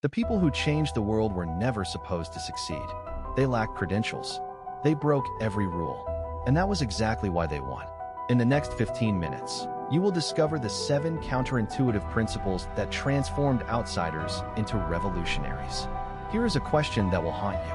The people who changed the world were never supposed to succeed. They lacked credentials. They broke every rule. And that was exactly why they won. In the next 15 minutes, you will discover the 7 counterintuitive principles that transformed outsiders into revolutionaries. Here is a question that will haunt you.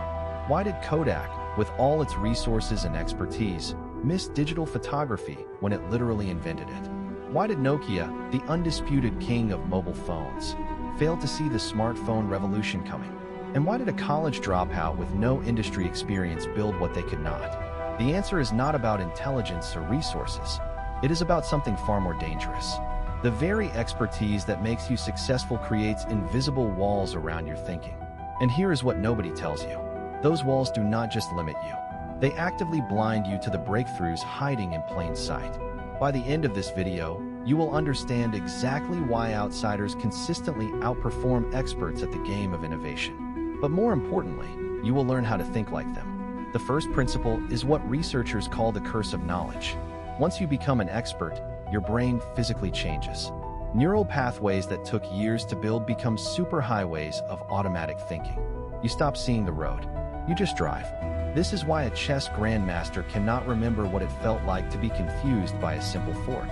Why did Kodak, with all its resources and expertise, miss digital photography when it literally invented it? Why did Nokia, the undisputed king of mobile phones, fail to see the smartphone revolution coming? And why did a college dropout with no industry experience build what they could not? The answer is not about intelligence or resources. It is about something far more dangerous. The very expertise that makes you successful creates invisible walls around your thinking. And here is what nobody tells you. Those walls do not just limit you. They actively blind you to the breakthroughs hiding in plain sight. By the end of this video, you will understand exactly why outsiders consistently outperform experts at the game of innovation. But more importantly, you will learn how to think like them. The first principle is what researchers call the curse of knowledge. Once you become an expert, your brain physically changes. Neural pathways that took years to build become superhighways of automatic thinking. You stop seeing the road. You just drive. This is why a chess grandmaster cannot remember what it felt like to be confused by a simple fork.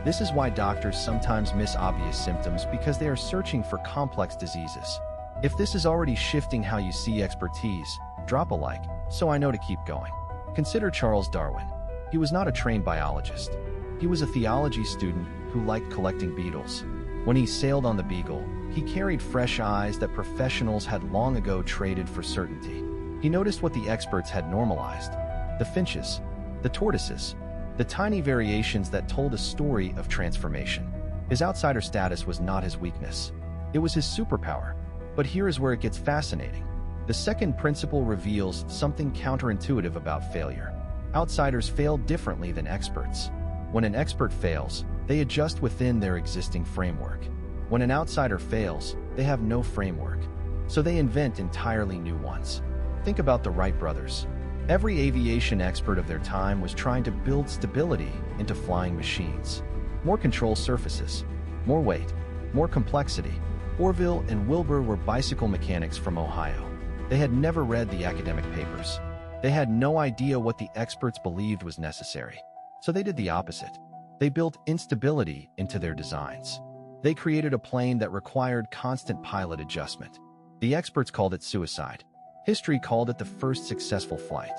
This is why doctors sometimes miss obvious symptoms because they are searching for complex diseases. If this is already shifting how you see expertise, drop a like, so I know to keep going. Consider Charles Darwin. He was not a trained biologist. He was a theology student who liked collecting beetles. When he sailed on the Beagle, he carried fresh eyes that professionals had long ago traded for certainty. He noticed what the experts had normalized: the finches, the tortoises, the tiny variations that told a story of transformation. His outsider status was not his weakness. It was his superpower. But here is where it gets fascinating. The second principle reveals something counterintuitive about failure. Outsiders fail differently than experts. When an expert fails, they adjust within their existing framework. When an outsider fails, they have no framework, so they invent entirely new ones. Think about the Wright Brothers. Every aviation expert of their time was trying to build stability into flying machines. More control surfaces, more weight, more complexity. Orville and Wilbur were bicycle mechanics from Ohio. They had never read the academic papers. They had no idea what the experts believed was necessary. So they did the opposite. They built instability into their designs. They created a plane that required constant pilot adjustment. The experts called it suicide. History called it the first successful flight.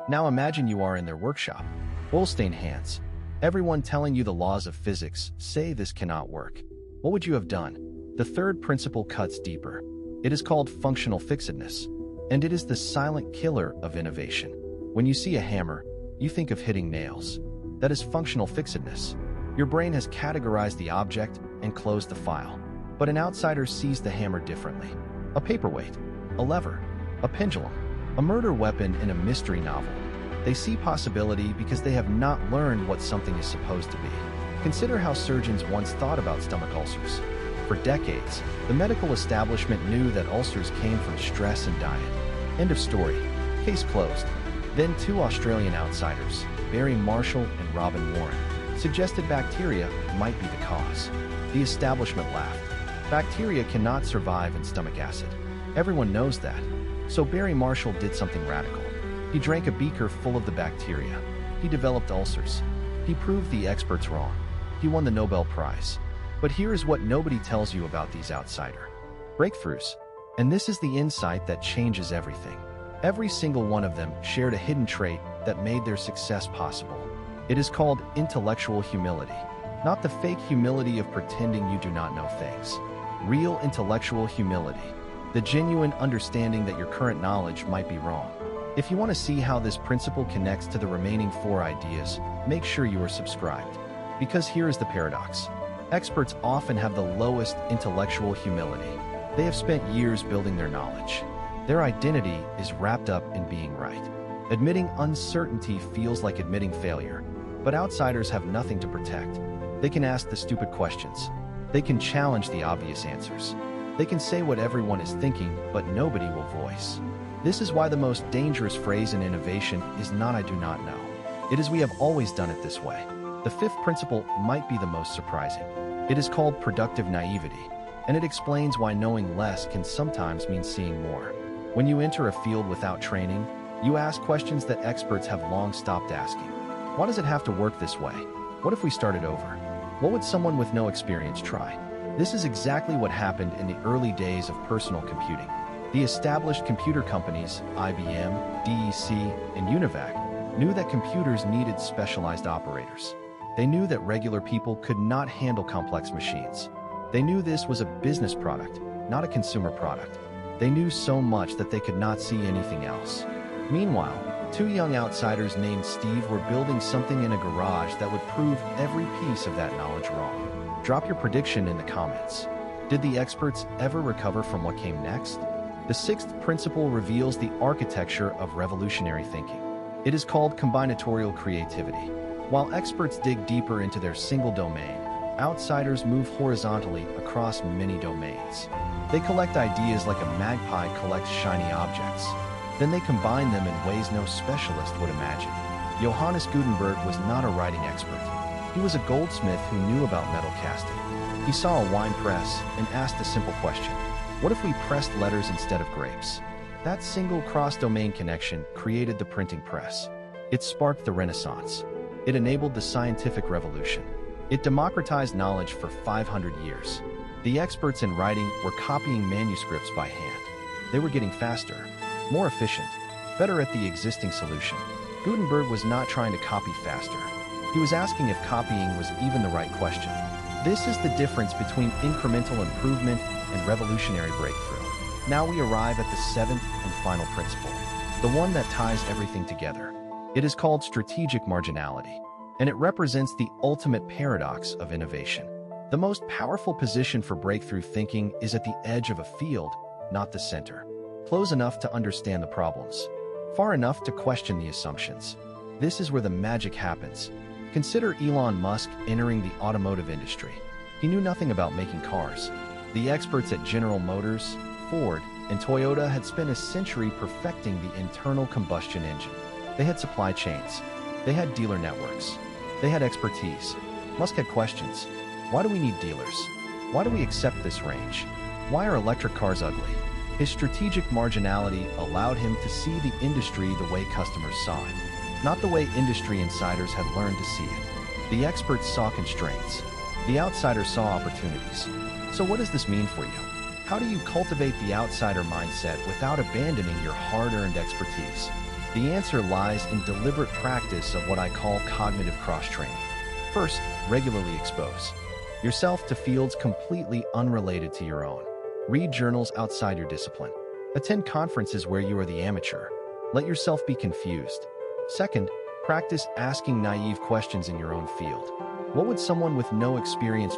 Now imagine you are in their workshop. Oil-stained hands. Everyone telling you the laws of physics say this cannot work. What would you have done? The third principle cuts deeper. It is called functional fixedness, and it is the silent killer of innovation. When you see a hammer, you think of hitting nails. That is functional fixedness. Your brain has categorized the object and closed the file. But an outsider sees the hammer differently. A paperweight, a lever, a pendulum, a murder weapon in a mystery novel. They see possibility because they have not learned what something is supposed to be. Consider how surgeons once thought about stomach ulcers. For decades, the medical establishment knew that ulcers came from stress and diet. End of story. Case closed. Then 2 Australian outsiders, Barry Marshall and Robin Warren, suggested bacteria might be the cause. The establishment laughed. Bacteria cannot survive in stomach acid. Everyone knows that. So Barry Marshall did something radical. He drank a beaker full of the bacteria. He developed ulcers. He proved the experts wrong. He won the Nobel Prize. But here is what nobody tells you about these outsider breakthroughs. And this is the insight that changes everything. Every single one of them shared a hidden trait that made their success possible. It is called intellectual humility. Not the fake humility of pretending you do not know things. Real intellectual humility. The genuine understanding that your current knowledge might be wrong. If you want to see how this principle connects to the remaining 4 ideas, make sure you are subscribed. Because here is the paradox. Experts often have the lowest intellectual humility. They have spent years building their knowledge. Their identity is wrapped up in being right. Admitting uncertainty feels like admitting failure. But outsiders have nothing to protect. They can ask the stupid questions. They can challenge the obvious answers. They can say what everyone is thinking, but nobody will voice. This is why the most dangerous phrase in innovation is not "I do not know." It is "we have always done it this way." The 5th principle might be the most surprising. It is called productive naivety. and it explains why knowing less can sometimes mean seeing more. When you enter a field without training, you ask questions that experts have long stopped asking. Why does it have to work this way? What if we started over? What would someone with no experience try? This is exactly what happened in the early days of personal computing. The established computer companies, IBM, DEC, and UNIVAC, knew that computers needed specialized operators. They knew that regular people could not handle complex machines. They knew this was a business product, not a consumer product. They knew so much that they could not see anything else. Meanwhile, two young outsiders named Steve were building something in a garage that would prove every piece of that knowledge wrong. Drop your prediction in the comments. Did the experts ever recover from what came next? The sixth principle reveals the architecture of revolutionary thinking. It is called combinatorial creativity. While experts dig deeper into their single domain, outsiders move horizontally across many domains. They collect ideas like a magpie collects shiny objects. Then they combine them in ways no specialist would imagine. Johannes Gutenberg was not a writing expert. He was a goldsmith who knew about metal casting. He saw a wine press and asked a simple question. What if we pressed letters instead of grapes? That single cross-domain connection created the printing press. It sparked the Renaissance. It enabled the scientific revolution. It democratized knowledge for 500 years. The experts in writing were copying manuscripts by hand. They were getting faster, more efficient, better at the existing solution. Gutenberg was not trying to copy faster. He was asking if copying was even the right question. This is the difference between incremental improvement and revolutionary breakthrough. Now we arrive at the seventh and final principle, the one that ties everything together. It is called strategic marginality, and it represents the ultimate paradox of innovation. The most powerful position for breakthrough thinking is at the edge of a field, not the center. Close enough to understand the problems, far enough to question the assumptions. This is where the magic happens. Consider Elon Musk entering the automotive industry. He knew nothing about making cars. The experts at General Motors, Ford, and Toyota had spent a century perfecting the internal combustion engine. They had supply chains. They had dealer networks. They had expertise. Musk had questions. Why do we need dealers? Why do we accept this range? Why are electric cars ugly? His strategic marginality allowed him to see the industry the way customers saw it, not the way industry insiders had learned to see it. The experts saw constraints. The outsiders saw opportunities. So what does this mean for you? How do you cultivate the outsider mindset without abandoning your hard-earned expertise? The answer lies in deliberate practice of what I call cognitive cross-training. First, regularly expose yourself to fields completely unrelated to your own. Read journals outside your discipline. Attend conferences where you are the amateur. Let yourself be confused. Second, practice asking naive questions in your own field. What would someone with no experience